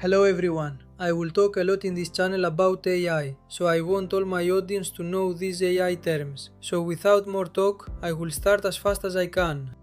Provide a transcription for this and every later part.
Hello everyone, I will talk a lot in this channel about AI, so I want all my audience to know these AI terms. So without more talk, I will start as fast as I can.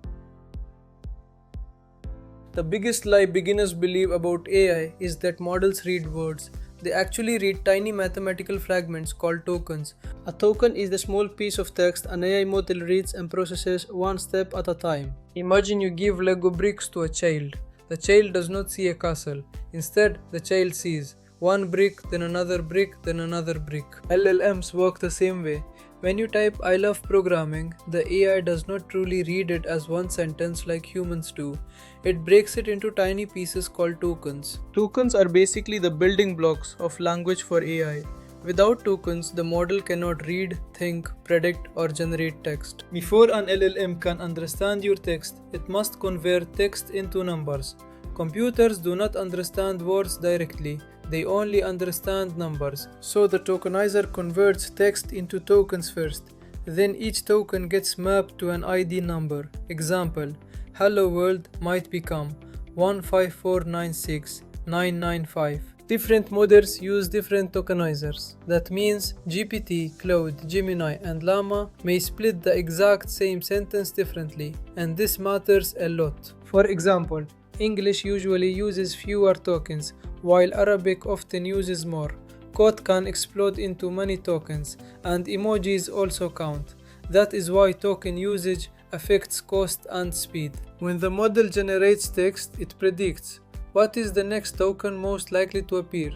The biggest lie beginners believe about AI is that models read words. They actually read tiny mathematical fragments called tokens. A token is the small piece of text an AI model reads and processes one step at a time. Imagine you give Lego bricks to a child. The child does not see a castle. Instead, the child sees one brick, then another brick, then another brick. LLMs work the same way. When you type "I love programming," the AI does not truly read it as one sentence like humans do. It breaks it into tiny pieces called tokens. Tokens are basically the building blocks of language for AI. Without tokens, the model cannot read, think, predict, or generate text. Before an LLM can understand your text, it must convert text into numbers. Computers do not understand words directly, they only understand numbers. So the tokenizer converts text into tokens first. Then each token gets mapped to an ID number. Example, hello world might become 15496,995. Different models use different tokenizers. That means GPT, Claude, Gemini, and Llama may split the exact same sentence differently, and this matters a lot. For example, English usually uses fewer tokens, while Arabic often uses more. Code can explode into many tokens, and emojis also count. That is why token usage affects cost and speed. When the model generates text, it predicts what is the next token most likely to appear.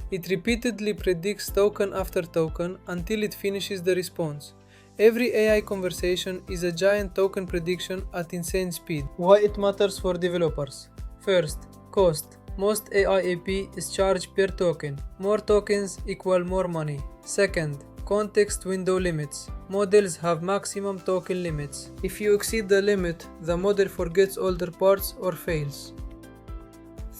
It repeatedly predicts token after token until it finishes the response. Every AI conversation is a giant token prediction at insane speed. Why it matters for developers? First, cost. Most AI AP is charged per token. More tokens equal more money. Second, context window limits. Models have maximum token limits. If you exceed the limit, the model forgets older parts or fails.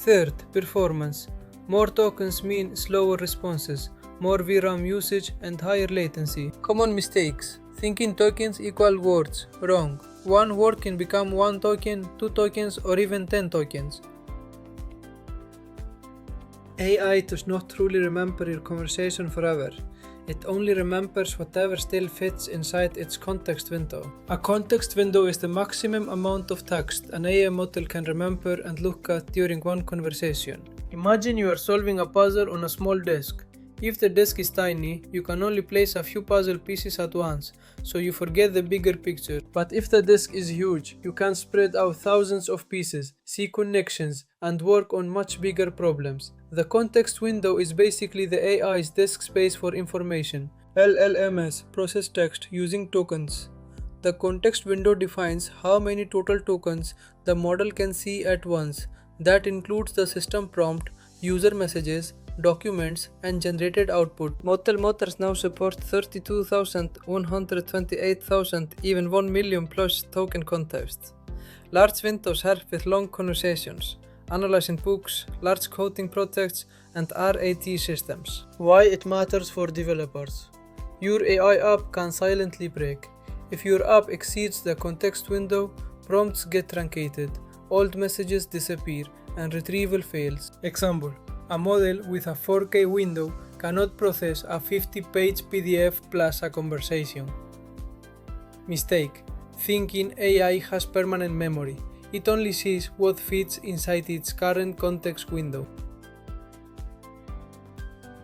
Third, performance. More tokens mean slower responses, more VRAM usage, and higher latency. Common mistakes. Thinking tokens equal words. Wrong. One word can become one token, two tokens, or even 10 tokens. AI does not truly remember your conversation forever. It only remembers whatever still fits inside its context window. A context window is the maximum amount of text an AI model can remember and look at during one conversation. Imagine you are solving a puzzle on a small disk. If the disk is tiny, you can only place a few puzzle pieces at once, so you forget the bigger picture. But if the disk is huge, you can spread out thousands of pieces, see connections, and work on much bigger problems. The context window is basically the AI's disk space for information. LLMs process text using tokens. The context window defines how many total tokens the model can see at once. That includes the system prompt, user messages, documents, and generated output. Models now support 32,000, 128,000, even 1 million plus token contexts. Large windows help with long conversations, analyzing books, large coding projects, and RAT systems. Why it matters for developers. Your AI app can silently break. If your app exceeds the context window, prompts get truncated, old messages disappear, and retrieval fails. Example, a model with a 4K window cannot process a 50-page PDF plus a conversation. Mistake. Thinking AI has permanent memory. It only sees what fits inside its current context window.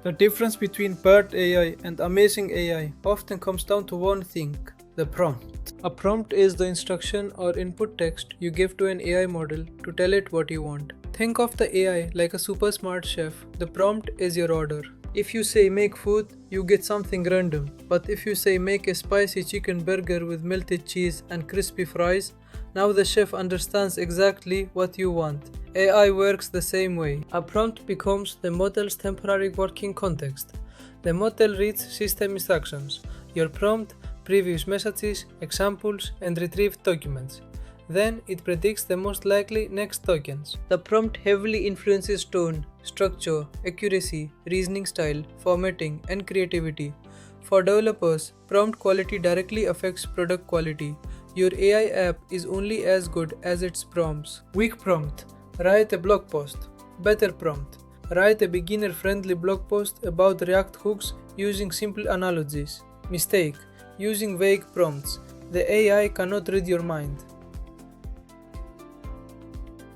The difference between bad AI and amazing AI often comes down to one thing: the prompt. A prompt is the instruction or input text you give to an AI model to tell it what you want. Think of the AI like a super smart chef. The prompt is your order. If you say make food, you get something random. But if you say make a spicy chicken burger with melted cheese and crispy fries, now the chef understands exactly what you want. AI works the same way. A prompt becomes the model's temporary working context. The model reads system instructions, your prompt, previous messages, examples, and retrieved documents. Then it predicts the most likely next tokens. The prompt heavily influences tone, structure, accuracy, reasoning style, formatting, and creativity. For developers, prompt quality directly affects product quality. Your AI app is only as good as its prompts. Weak prompt. Write a blog post. Better prompt. Write a beginner-friendly blog post about React hooks using simple analogies. Mistake: using vague prompts. The AI cannot read your mind.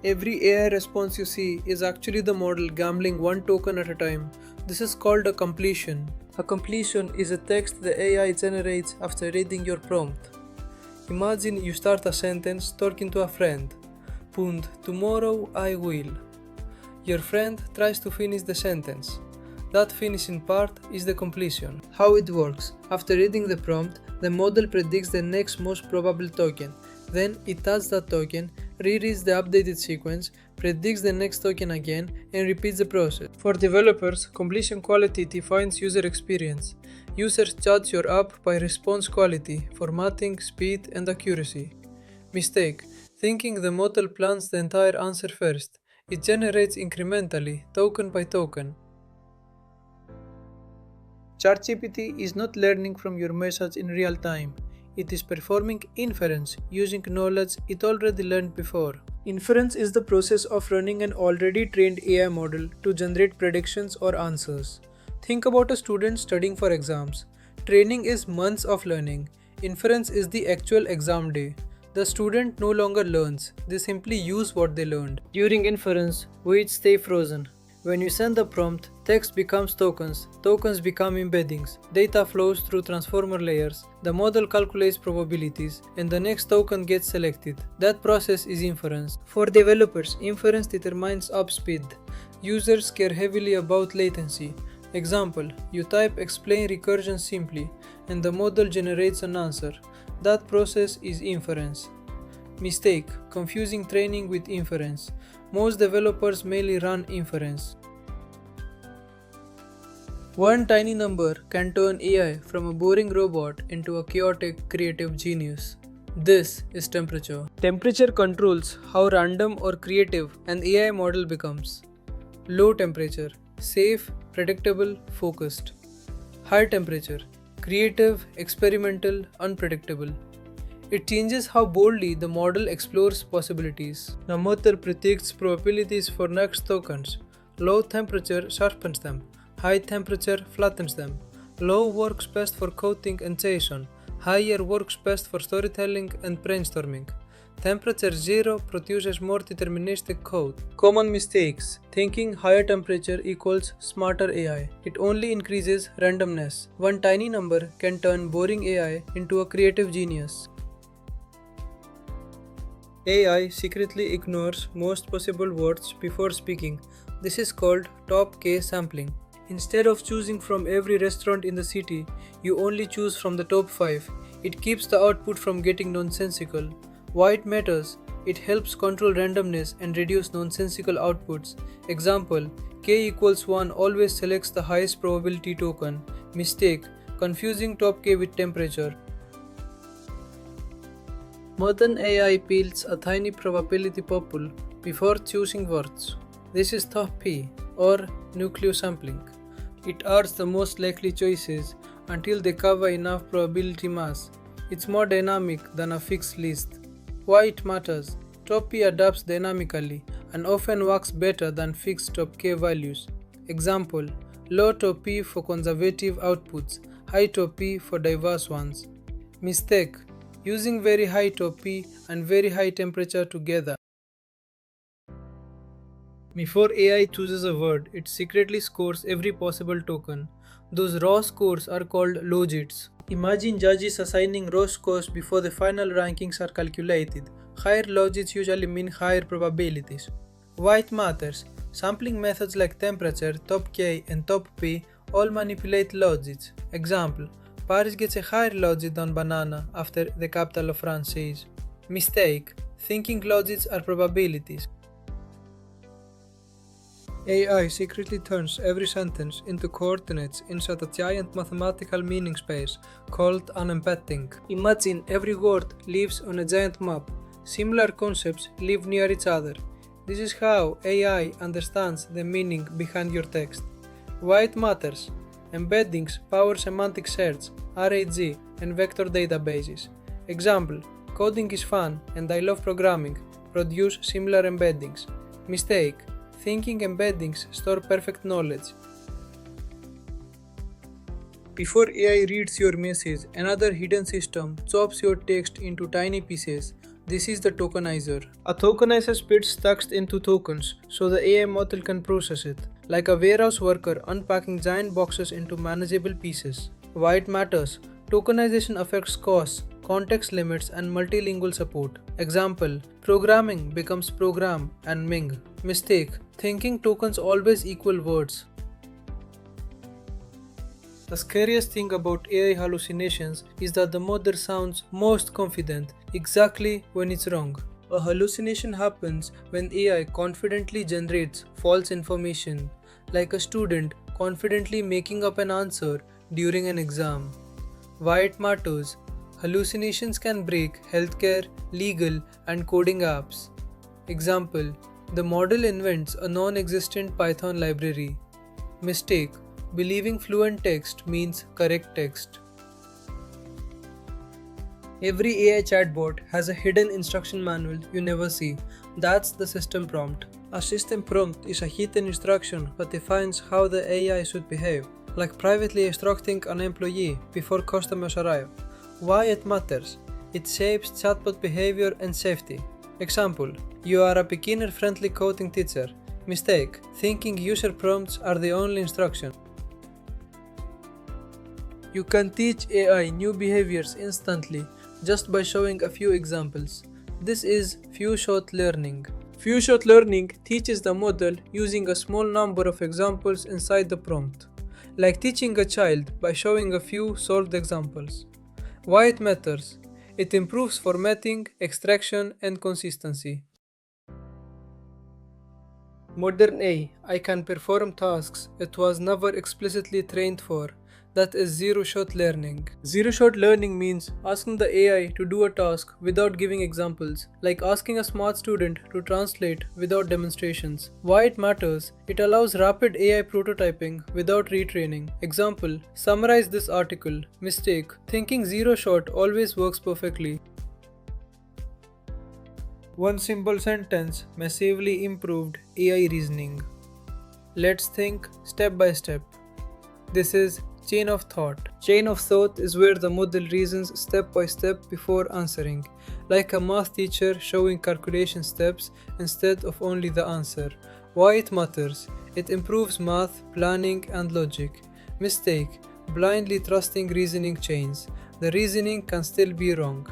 Every AI response you see is actually the model gambling one token at a time. This is called a completion. A completion is a text the AI generates after reading your prompt. Imagine you start a sentence talking to a friend. Tomorrow I will. Your friend tries to finish the sentence. That finishing part is the completion. How it works: after reading the prompt, the model predicts the next most probable token. Then it adds that token, rereads the updated sequence, predicts the next token again, and repeats the process. For developers, completion quality defines user experience. Users judge your app by response quality, formatting, speed, and accuracy. Mistake: thinking the model plans the entire answer first. It generates incrementally, token by token. ChatGPT is not learning from your message in real time. It is performing inference using knowledge it already learned before. Inference is the process of running an already trained AI model to generate predictions or answers. Think about a student studying for exams. Training is months of learning. Inference is the actual exam day. The student no longer learns, they simply use what they learned. During inference, weights stay frozen. When you send a prompt, text becomes tokens, tokens become embeddings, data flows through transformer layers, the model calculates probabilities, and the next token gets selected. That process is inference. For developers, inference determines app speed. Users care heavily about latency. Example: you type explain recursion simply, and the model generates an answer. That process is inference. Mistake: confusing training with inference. Most developers mainly run inference. One tiny number can turn AI from a boring robot into a chaotic, creative genius. This is temperature. Temperature controls how random or creative an AI model becomes. Low temperature: safe, predictable, focused. High temperature: creative, experimental, unpredictable. It changes how boldly the model explores possibilities. The model predicts probabilities for next tokens. Low temperature sharpens them. High temperature flattens them. Low works best for coding and JSON. Higher works best for storytelling and brainstorming. Temperature 0 produces more deterministic code. Common mistakes: thinking higher temperature equals smarter AI. It only increases randomness. One tiny number can turn boring AI into a creative genius. AI secretly ignores most possible words before speaking. This is called top K sampling. Instead of choosing from every restaurant in the city, you only choose from the top 5. It keeps the output from getting nonsensical. Why it matters? It helps control randomness and reduce nonsensical outputs. Example: K equals 1 always selects the highest probability token. Mistake: confusing top K with temperature. Modern AI builds a tiny probability pool before choosing words. This is top P, or nucleosampling. It adds the most likely choices until they cover enough probability mass. It's more dynamic than a fixed list. Why it matters? Top P adapts dynamically and often works better than fixed top K values. Example: low top P for conservative outputs, high top P for diverse ones. Mistake: using very high top P and very high temperature together. Before AI chooses a word, it secretly scores every possible token. Those raw scores are called Logits. Imagine judges assigning raw scores before the final rankings are calculated. Higher Logits usually mean higher probabilities. Why it matters? Sampling methods like temperature, top K, and top P all manipulate Logits. Example: Paris gets a higher logit than banana after the capital of France is. Mistake: thinking logits are probabilities. AI secretly turns every sentence into coordinates inside a giant mathematical meaning space called an embedding. Imagine every word lives on a giant map. Similar concepts live near each other. This is how AI understands the meaning behind your text. Why it matters? Embeddings power semantic search, RAG, and vector databases. Example: coding is fun and I love programming. Produce similar embeddings. Mistake: thinking embeddings store perfect knowledge. Before AI reads your message, another hidden system chops your text into tiny pieces. This is the tokenizer. A tokenizer splits text into tokens so the AI model can process it, like a warehouse worker unpacking giant boxes into manageable pieces. Why it matters? Tokenization affects costs, context limits, and multilingual support. Example: programming becomes program and Ming. Mistake: thinking tokens always equal words. The scariest thing about AI hallucinations is that the model sounds most confident exactly when it's wrong. A hallucination happens when AI confidently generates false information, like a student confidently making up an answer during an exam. Why it matters? Hallucinations can break healthcare, legal, and coding apps. Example: the model invents a non-existent Python library. Mistake: believing fluent text means correct text. Every AI chatbot has a hidden instruction manual you never see. That's the system prompt. A system prompt is a hidden instruction that defines how the AI should behave, like privately instructing an employee before customers arrive. Why it matters? It shapes chatbot behavior and safety. Example: you are a beginner-friendly coding teacher. Mistake: thinking user prompts are the only instruction. You can teach AI new behaviors instantly just by showing a few examples. This is few-shot learning. Few-shot learning teaches the model using a small number of examples inside the prompt, like teaching a child by showing a few solved examples. Why it matters? It improves formatting, extraction, and consistency. Modern AI can perform tasks it was never explicitly trained for. That is zero-shot learning. Zero-shot learning means asking the AI to do a task without giving examples, like asking a smart student to translate without demonstrations. Why it matters? It allows rapid AI prototyping without retraining. Example: summarize this article. Mistake: thinking zero-shot always works perfectly. One simple sentence massively improved AI reasoning. Let's think step by step. This is chain of thought. Chain of thought is where the model reasons step by step before answering, like a math teacher showing calculation steps instead of only the answer. Why it matters? It improves math, planning, and logic. Mistake: blindly trusting reasoning chains. The reasoning can still be wrong.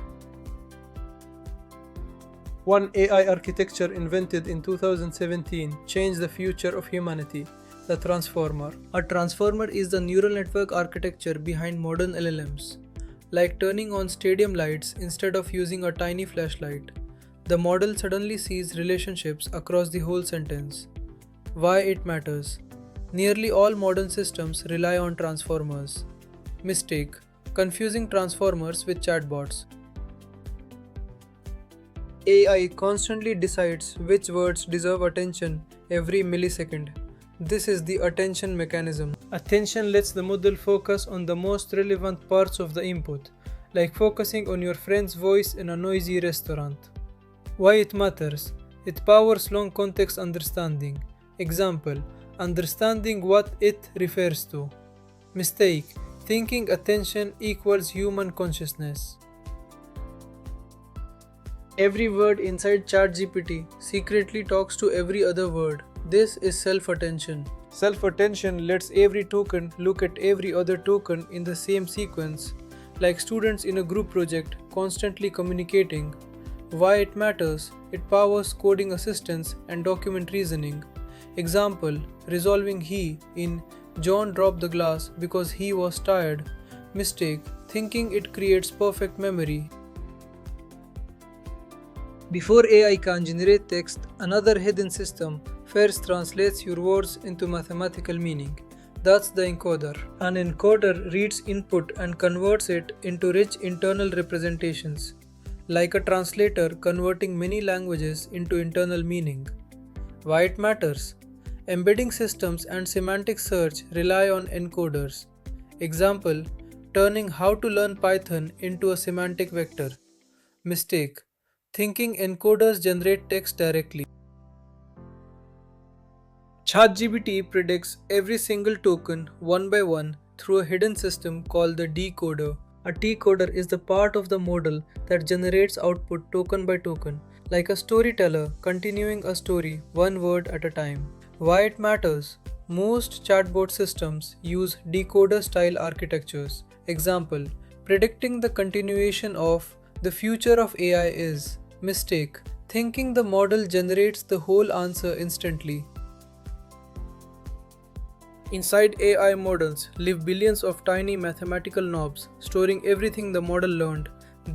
One AI architecture invented in 2017 changed the future of humanity. The transformer. A transformer is the neural network architecture behind modern LLMs, like turning on stadium lights instead of using a tiny flashlight. The model suddenly sees relationships across the whole sentence. Why it matters? Nearly all modern systems rely on transformers. Mistake: confusing transformers with chatbots. AI constantly decides which words deserve attention every millisecond. This is the attention mechanism. Attention lets the model focus on the most relevant parts of the input, like focusing on your friend's voice in a noisy restaurant. Why it matters? It powers long context understanding. Example: understanding what it refers to. Mistake: thinking attention equals human consciousness. Every word inside ChatGPT secretly talks to every other word. This is self-attention. Self-attention lets every token look at every other token in the same sequence, like students in a group project constantly communicating. Why it matters? It powers coding assistance and document reasoning. Example: resolving he in John dropped the glass because he was tired. Mistake: thinking it creates perfect memory. Before AI can generate text, another hidden system first translates your words into mathematical meaning. That's the encoder. An encoder reads input and converts it into rich internal representations, like a translator converting many languages into internal meaning. Why it matters? Embedding systems and semantic search rely on encoders. Example: turning how to learn Python into a semantic vector. Mistake: thinking encoders generate text directly. ChatGPT predicts every single token one by one through a hidden system called the decoder. A decoder is the part of the model that generates output token by token, like a storyteller continuing a story one word at a time. Why it matters? Most chatbot systems use decoder style architectures. Example: predicting the continuation of the future of AI is mistake. Thinking the model generates the whole answer instantly. Inside AI models live billions of tiny mathematical knobs, storing everything the model learned.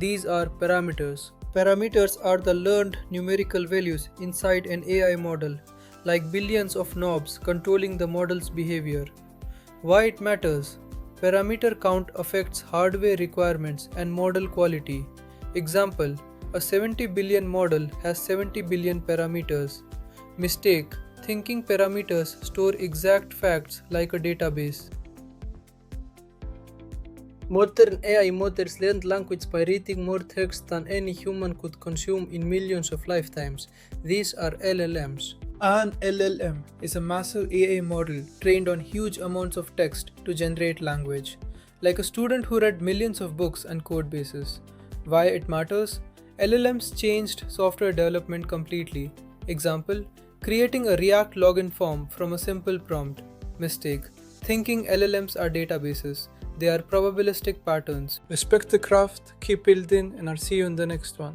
These are parameters. Parameters are the learned numerical values inside an AI model, like billions of knobs controlling the model's behavior. Why it matters? Parameter count affects hardware requirements and model quality. Example: a 70 billion model has 70 billion parameters. Mistake: thinking parameters store exact facts like a database. Modern AI models learn language by reading more text than any human could consume in millions of lifetimes. These are LLMs. An LLM is a massive AI model trained on huge amounts of text to generate language, like a student who read millions of books and code bases. Why it matters? LLMs changed software development completely. Example: creating a React login form from a simple prompt. Mistake: thinking LLMs are databases. They are probabilistic patterns. Respect the craft, keep building, and I'll see you in the next one.